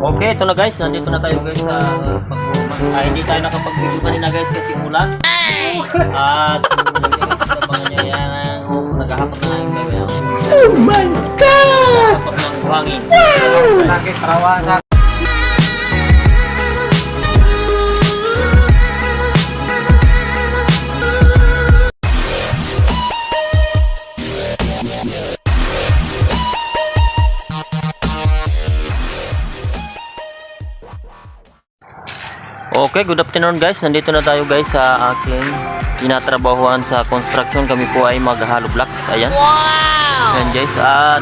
Okay, ito na guys. Nandito na tayo guys sa hindi tayo nakapag-video kanina guys kasi ulan. At sa mga niya yan, naghahapon na yung gabi. Oh my God! Naghahapon ng buhangin. Sakit, rawa, sakit. Okay, good afternoon guys. Nandito na tayo guys sa aking tinatrabahuan sa construction. Kami po ay mag-hollow blocks. Ayan. Wow! Ayan guys. At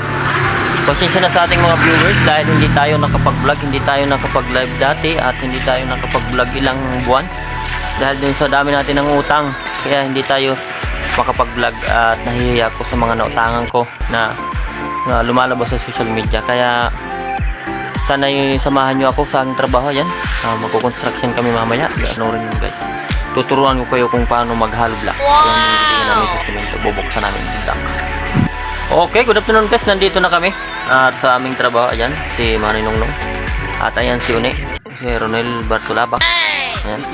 pasensya na sa ating mga viewers dahil hindi tayo nakapag-vlog, hindi tayo nakapag-live dati at hindi tayo nakapag-vlog ilang buwan. Dahil din sa dami natin ng utang. Kaya hindi tayo makapag-vlog at nahihiya ko sa mga nautangan ko na lumalabas sa social media. Kaya sana samahan nyo ako sa aking trabaho. Yan, magko-construction kami mamaya. Ano rin yun guys, tuturuan ko kayo kung paano mag-hollow blocks. Wow! Yung hindi namin sa semento, bubuksan namin yung dock. Okay, good afternoon guys. Nandito na kami at sa aming trabaho. Ayan, si Manny Nongnong. At ayan si Une, si Ronel Bartolabak. Ayan.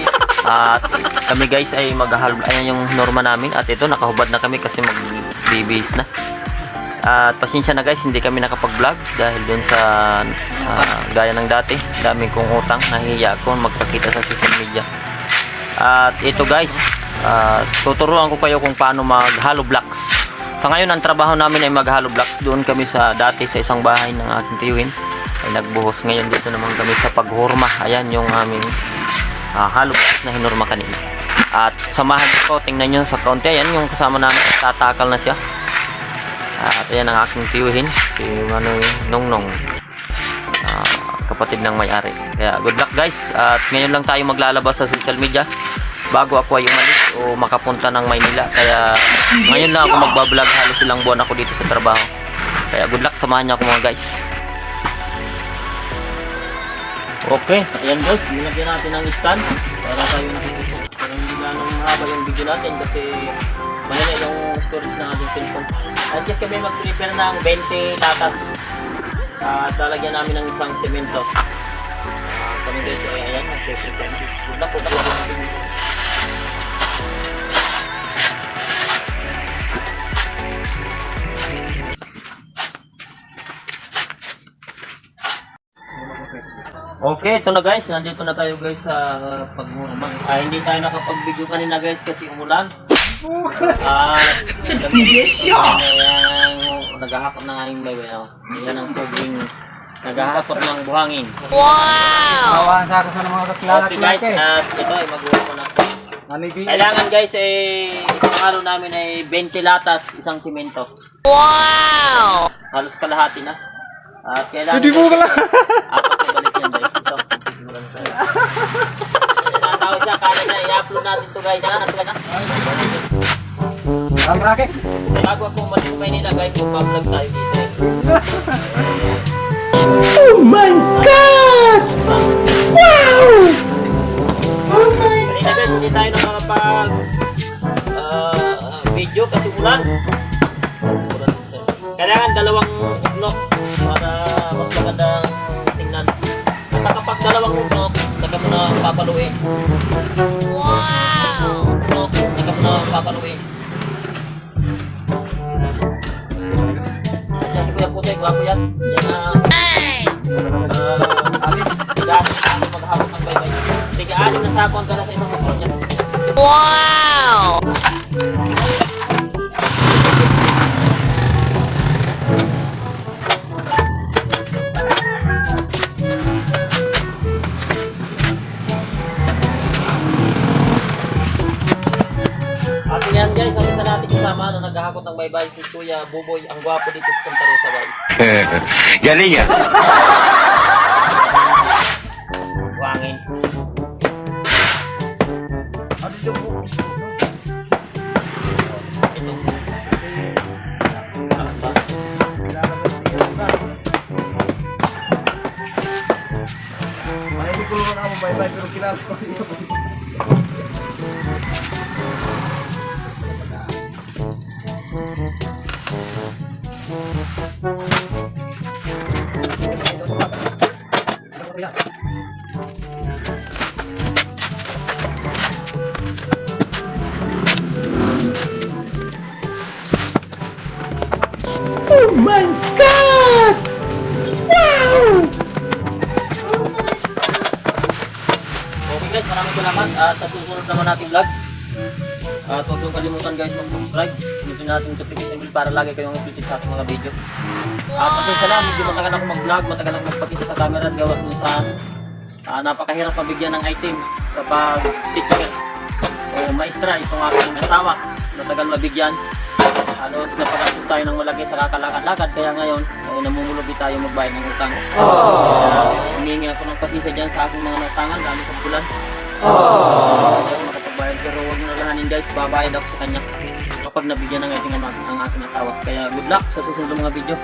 At kami guys ay mag-hollow. Ayan yung norma namin. At ito, nakahubad na kami kasi mag-BBs na. At pasensya na guys, hindi kami nakapag-vlog dahil dun sa gaya ng dati, daming kong utang, nahihiya ako magpakita sa social media. At ito guys, tuturuan ko kayo kung paano mag-hollow blocks. Sa ngayon ang trabaho namin ay mag-hollow blocks. Doon kami sa dati sa isang bahay ng aking tiyuhin ay nagbuhos. Ngayon dito naman kami sa paghurma. Ayan yung aming hollow blocks na hinurma kanina. At samahan ko, tingnan nyo sa kaunti. Ayan yung kasama namin, tatakal na siya. At ayan ang aking tiyuhin, si Manny Nongnong, kapatid ng may-ari. Kaya good luck guys. At ngayon lang tayo maglalabas sa social media bago ako ay umalis o makapunta ng Maynila. Kaya ngayon na ako magbablog, halos ilang buwan ako dito sa trabaho. Kaya good luck, samahan niyo ako mga guys. Okay, ayan guys, binagyan natin ng stand para tayo nakikita. Para hindi na nang mahaba yung video natin kasi mahina yung storage ng ating cellphone. At just kami mag-prepare ng 20 latas. At lalagyan namin ng isang semento. Kami guys ay ayan, mag-prepare. Good luck po talaga natin. Okay, ito na guys. Nandito na tayo guys sa pagmumag. Hindi tayo nakapag-video kanina guys kasi umulan. Naghahakot ng aming baybay. Yan ang tubig. Naghahakot ng buhangin. Wow! Rawa, sakit sa mga kakilala. Okay guys, at ito ay mag-uwi ko na. Kailangan guys isang araw namin ay 20 latas, isang simento. Wow! Halos kalahati na. At kailangan hindi mo kala. apat na balik yan guys. Ito. Tinatawag siya, kala niya i-upload natin ito guys. Saka na. Ang raket. Bago ako umalis ko Maynila guys, mag-vlog tayo dito. Oh my God! Wow! Oh my Kanina guys, hindi tayo nakakapag video kasi ulan. Kailangan dalawang ugnok para mas magandang tingnan. At kapag dalawang ugnok, saka mo na papaluin. Wow! Ugnok, saka mo na papaluin. Ayan, si Kuya Putoy, gwapo yan. Yan na alim maghahapon ng baybay. Sige, alim na sapon ka na sa isang motor niya. Wow! At yan guys, ang isa natin kasama na naghahakot ng baybay, si Kuya Buboy, ang gwapo dito sa Santa Rosa guys. Galing yan. Buhangin. Ito. Mahilig ko naman ako bye-bye pero kilala ko rin. kuya. Oh my God! Wow! Okay guys, maraming salamat at sa susunod naman nating vlog. At huwag nyo kalimutan guys mag-subscribe. Pinutin natin yung notification bell para lagi kayong updated sa ating mga video. At pasensya na, medyo matagal ako mag-vlog, matagal ako magpakita sa camera at gawa dun sa napakahirap mabigyan ng item kapag teacher o maestra itong aking asawa. Matagal mabigyan. Halos napakastos tayo ng malaki sa kakalakad-lakad kaya ngayon namumulubi tayo magbayad ng utang. Humingi ako ng pasensya dyan sa aking mga natangan lalo sa bulan. Hindi ako makapagbayad pero huwag nyo nalahanin guys, babayad ako sa kanya kapag nabigyan ng ating aking asawa. Kaya good luck sa susunod ng mga video.